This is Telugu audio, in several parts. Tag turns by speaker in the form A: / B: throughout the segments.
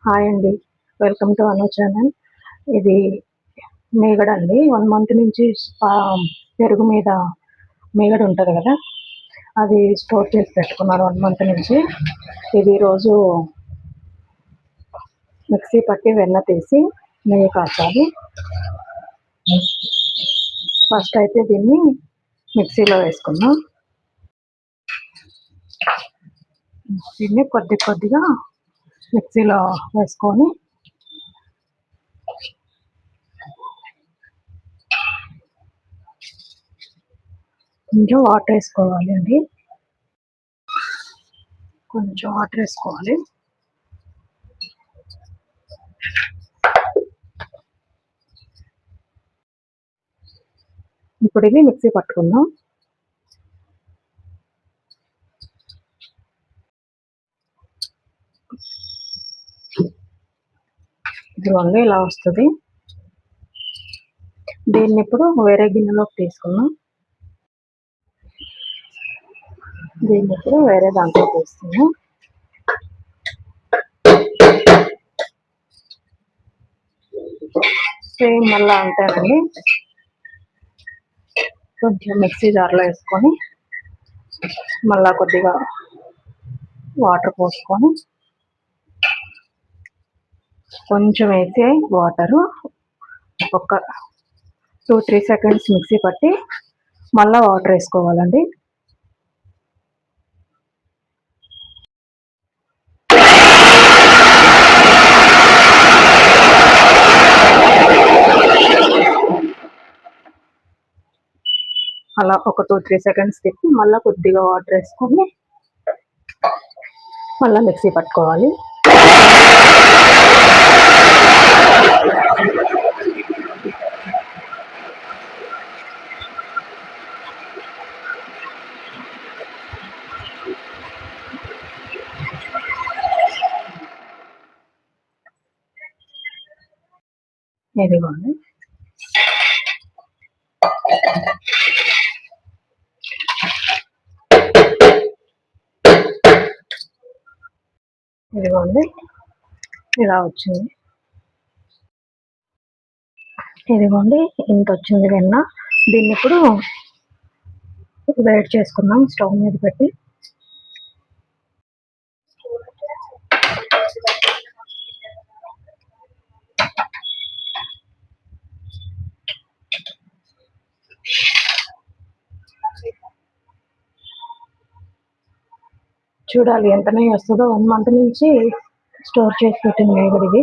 A: హాయ్ అండి. Welcome to Anu channel. ఇది మీగడ అండి. 1 మంత్ నుంచి పెరుగు మీద మీగడ ఉంటది గదా! అది స్టోర్ చేసి పెట్టుకున్నాను 1 మంత్ నుంచి. ఇది రోజు మిక్సీ పట్టి వెన్న తీసి నెయ్యి కాచాలి. ఫస్ట్ అయితే దీన్ని మిక్సీలో వేసుకుందాం. దీన్ని కొద్దిగా మిక్సీలో వేసుకొని కొంచెం వాటర్ వేసుకోవాలి అండి. కొంచెం వాటర్ వేసుకోవాలి. ఇప్పుడు ఇది మిక్సీ పట్టుకుందాం. ఇదిగోండి ఇలా వస్తుంది. దీన్ని ఇప్పుడు వేరే గిన్నెలోకి తీసుకుందాం. దీన్ని ఇప్పుడు వేరే దాంట్లో తీసుకుందాం. సేమ్ మళ్ళా అంతేనండి. కొంచెం మిక్సీ జార్లో వేసుకొని మళ్ళా కొద్దిగా వాటర్ పోసుకొని కొంచెం వేసే వాటరు ఒక 2-3 సెకండ్స్ మిక్సీ పట్టి మళ్ళీ వాటర్ వేసుకోవాలండి. అలా ఒక 2-3 సెకండ్స్ తిప్పి మళ్ళీ కొద్దిగా వాటర్ వేసుకొని మళ్ళీ మిక్సీ పట్టుకోవాలి. ఇదిగోండి ఇదిగోండి ఇలా వచ్చింది. ఇదిగోండి ఇంత వచ్చింది వెన్న. దీన్ని ఇప్పుడు వేడి చేసుకుందాం స్టవ్ మీద పెట్టి. చూడాలి ఎంత నెయ్యి వస్తుందో. 1 మంత్ నుంచి స్టోర్ చేసి పెట్టింది మీగడ ఇది.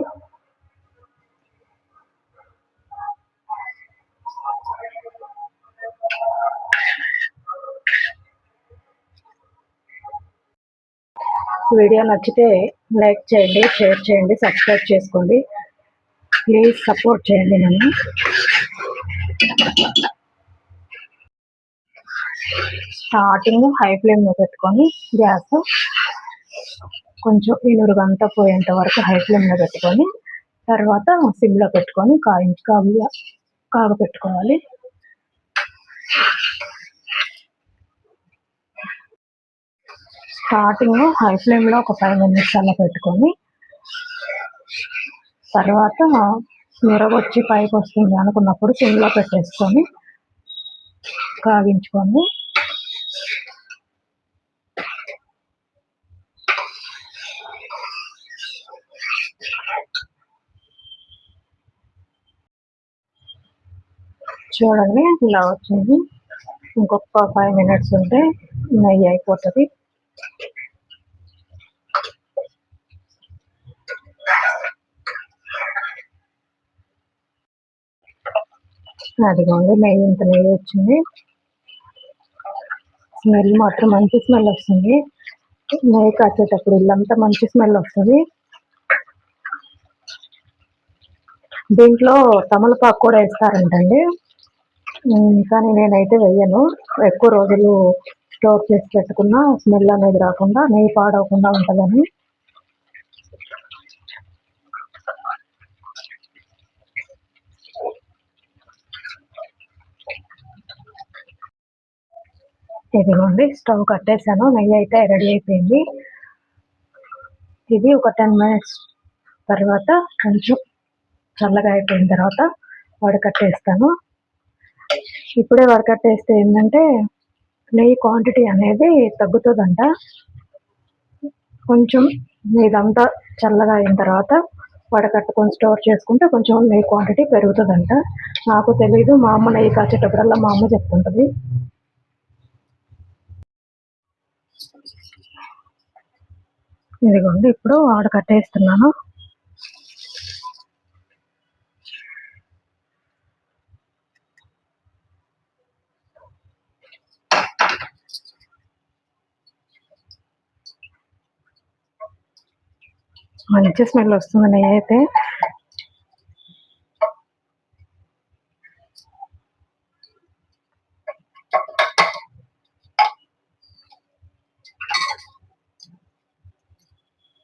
A: వీడియో నచ్చితే లైక్ చేయండి, షేర్ చేయండి, సబ్స్క్రైబ్ చేసుకోండి. ప్లీజ్ సపోర్ట్ చేయండి నన్ను. స్టార్టింగ్ హై ఫ్లేమ్లో పెట్టుకొని గ్యాస్ కొంచెం ఇనురుగంతా పోయేంత వరకు హై ఫ్లేమ్లో పెట్టుకొని తర్వాత సిమ్లో పెట్టుకొని కాగపెట్టుకోవాలి. స్టార్టింగ్ హై ఫ్లేమ్లో ఒక 5 minutes అలా పెట్టుకొని తర్వాత నురగొచ్చి పైకి వస్తుంది అనుకున్నప్పుడు సిమ్లో పెట్టేసుకొని కాగించుకొని చూడండి ఇలా వచ్చింది. ఇంకొక 5 minutes ఉంటే నెయ్యి అయిపోతుంది. అదిగోండి ఇంత నెయ్యి వచ్చింది. స్మెల్ మాత్రం మంచి స్మెల్ వస్తుంది. నెయ్యి కాచేటప్పుడు ఇల్లంతా మంచి స్మెల్ వస్తుంది. దీంట్లో తమలపాకు కూడా వేస్తారంటండి, కానీ నేనైతే వేయను. ఎక్కువ రోజులు స్టోర్ చేసి పెట్టుకున్న స్మెల్ అనేది రాకుండా నెయ్యి పాడవకుండా ఉంటుందని. ఇదిగోండి స్టవ్ కట్టేసాను. నెయ్యి అయితే రెడీ అయిపోయింది. ఇది ఒక 10 minutes తర్వాత కొంచెం చల్లగా అయిపోయిన తర్వాత వడకట్టేస్తాను. ఇప్పుడే వడకట్టేస్తే ఏంటంటే నెయ్యి క్వాంటిటీ అనేది తగ్గుతుందంట. కొంచెం ఇదంతా చల్లగా అయిన తర్వాత వడకట్టుకొని స్టోర్ చేసుకుంటే కొంచెం నెయ్యి క్వాంటిటీ పెరుగుతుందంట. నాకు తెలీదు, మా అమ్మ నెయ్యి కాచేటప్పుడల్లా మా అమ్మ చెప్తుంటుంది. ఇదిగోండి, ఇప్పుడు వడకట్టేస్తున్నాను. మంచి స్మెల్ వస్తుంది నెయ్యి అయితే.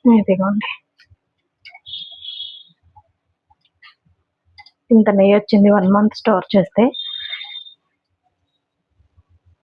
A: ఇదిగోండి, ఇంత నెయ్యి వచ్చింది 1 మంత్ స్టోర్ చేస్తే.